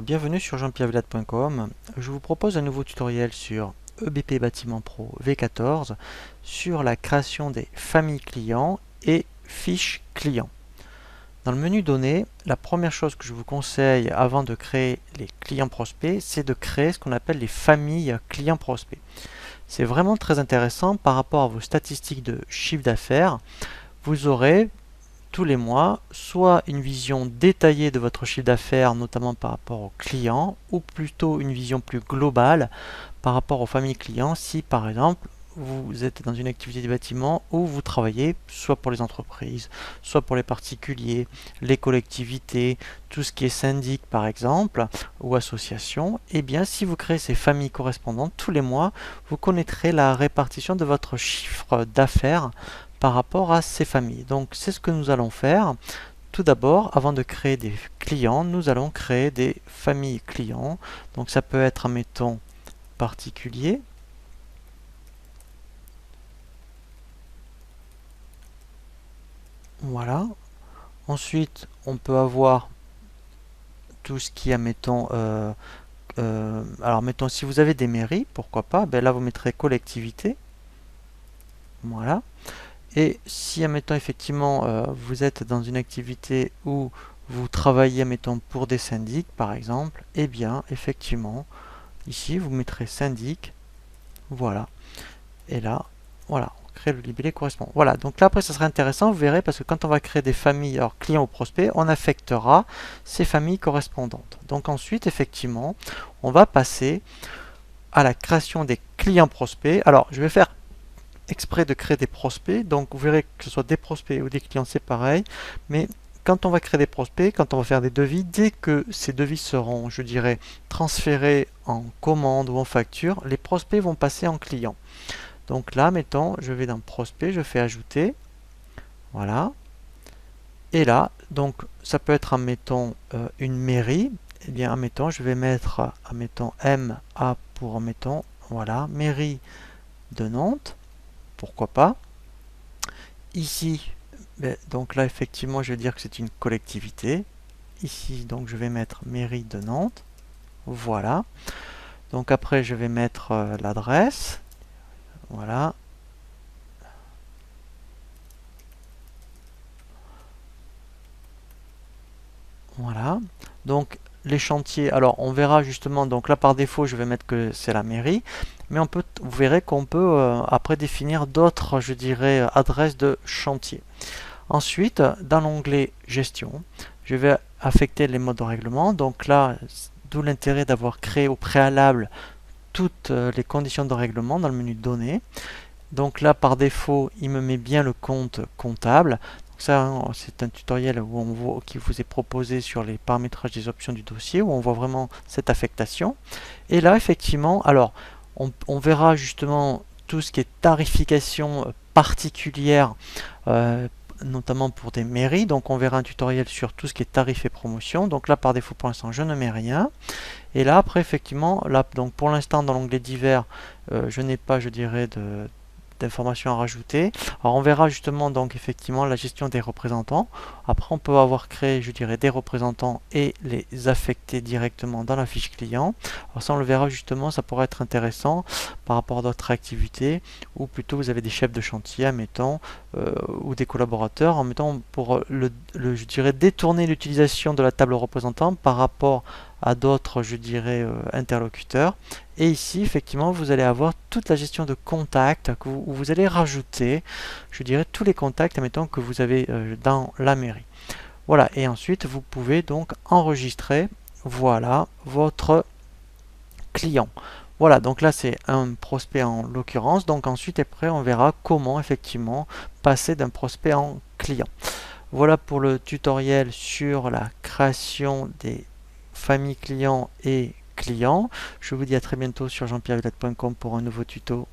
Bienvenue sur jean-pierre-villade.com. Je vous propose un nouveau tutoriel sur EBP Bâtiment Pro V14 sur la création des familles clients et fiches clients. Dans le menu Données, la première chose que je vous conseille avant de créer les clients prospects, c'est de créer ce qu'on appelle les familles clients prospects. C'est vraiment très intéressant par rapport à vos statistiques de chiffre d'affaires. Vous aurez tous les mois, soit une vision détaillée de votre chiffre d'affaires, notamment par rapport aux clients, ou plutôt une vision plus globale par rapport aux familles clients, si par exemple vous êtes dans une activité de bâtiment où vous travaillez soit pour les entreprises, soit pour les particuliers, les collectivités, tout ce qui est syndic par exemple, ou association, et bien si vous créez ces familles correspondantes tous les mois, vous connaîtrez la répartition de votre chiffre d'affaires par rapport à ces familles. Donc c'est ce que nous allons faire. Tout d'abord, avant de créer des clients, nous allons créer des familles clients. Donc ça peut être, admettons, particulier. Voilà. Ensuite, on peut avoir tout ce qui est, admettons, alors mettons si vous avez des mairies, pourquoi pas, ben là vous mettrez collectivité. Voilà. Et si, admettons, effectivement, vous êtes dans une activité où vous travaillez, admettons, pour des syndics, par exemple, eh bien, effectivement, ici, vous mettrez syndic, voilà. Et là, voilà, on crée le libellé correspondant. Voilà, donc là, après, ça sera intéressant, vous verrez, parce que quand on va créer des familles, alors clients ou prospects, on affectera ces familles correspondantes. Donc ensuite, effectivement, on va passer à la création des clients prospects. Alors, je vais faire exprès de créer des prospects, donc vous verrez que ce soit des prospects ou des clients, c'est pareil, mais quand on va créer des prospects, quand on va faire des devis, dès que ces devis seront, je dirais, transférés en commande ou en facture, les prospects vont passer en clients. Donc là, mettons, je vais dans prospect, je fais ajouter, voilà, et là, donc ça peut être, admettons, une mairie, et bien, admettons, je vais mettre, admettons, MA pour, admettons, voilà, mairie de Nantes, pourquoi pas. Ici, donc là effectivement je vais dire que c'est une collectivité. Ici donc je vais mettre mairie de Nantes. Voilà. Donc après je vais mettre l'adresse. Voilà. Voilà. Donc les chantiers, alors on verra justement, donc là par défaut je vais mettre que c'est la mairie, mais vous verrez qu'on peut après définir d'autres, je dirais, adresses de chantier. Ensuite, dans l'onglet gestion, je vais affecter les modes de règlement. Donc là, d'où l'intérêt d'avoir créé au préalable toutes les conditions de règlement dans le menu données. Donc là, par défaut, il me met bien le compte comptable. Ça, c'est un tutoriel qui vous est proposé sur les paramétrages des options du dossier, où on voit vraiment cette affectation. Et là, effectivement, alors, on verra justement tout ce qui est tarification particulière, notamment pour des mairies. Donc on verra un tutoriel sur tout ce qui est tarif et promotion. Donc là, par défaut, pour l'instant, je ne mets rien. Et là, après, effectivement, là, donc pour l'instant, dans l'onglet divers, je n'ai pas, je dirais, d'informations à rajouter. Alors on verra justement donc effectivement la gestion des représentants. Après on peut avoir créé, je dirais, des représentants et les affecter directement dans la fiche client. Alors ça on le verra justement, ça pourrait être intéressant par rapport à d'autres activités, ou plutôt vous avez des chefs de chantier, admettons, ou des collaborateurs, en mettant pour je dirais, détourner l'utilisation de la table représentant par rapport à d'autres, je dirais, interlocuteurs. Et ici, effectivement, vous allez avoir toute la gestion de contacts où vous allez rajouter, je dirais, tous les contacts, admettons, que vous avez dans la mairie. Voilà, et ensuite, vous pouvez donc enregistrer, voilà, votre client. Voilà, donc là, c'est un prospect en l'occurrence. Donc ensuite, après, on verra comment, effectivement, passer d'un prospect en client. Voilà pour le tutoriel sur la création des familles clients et clients. Je vous dis à très bientôt sur jean-pierre-villade.com pour un nouveau tuto.